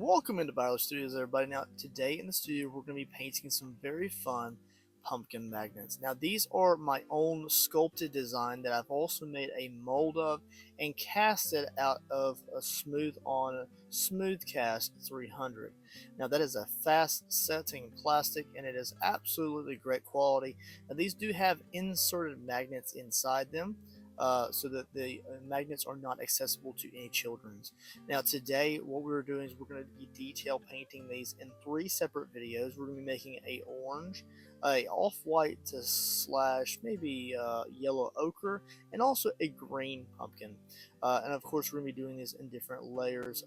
Welcome into Byler Studios, everybody. Now, today in the studio, we're going to be painting some very fun pumpkin magnets. Now, these are my own sculpted design that I've also made a mold of and cast it out of a smooth cast 300. Now, that is a fast setting plastic and it is absolutely great quality. Now, these do have inserted magnets inside them. So that the magnets are not accessible to any children's. Now today what we're doing is we're going to be detail painting these in 3 separate videos. We're going to be making a orange, a off-white to slash maybe yellow ochre, and also a green pumpkin. And of course we're going to be doing these in different layers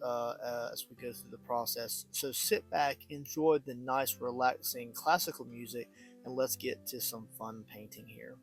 as we go through the process. So sit back, enjoy the nice relaxing classical music, and let's get to some fun painting here.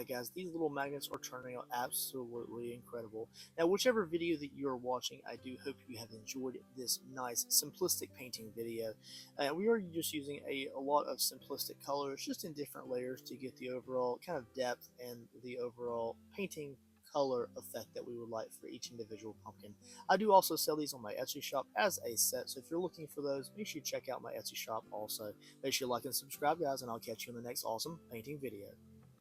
guys, these little magnets are turning out absolutely incredible. Now, whichever video that you're watching, I do hope you have enjoyed this nice simplistic painting video. We are just using a lot of simplistic colors, just in different layers to get the overall kind of depth and the overall painting color effect that we would like for each individual pumpkin. I do also sell these on my Etsy shop as a set, so if you're looking for those, make sure you check out my Etsy shop also. Make sure you like and subscribe, guys, and I'll catch you in the next awesome painting video.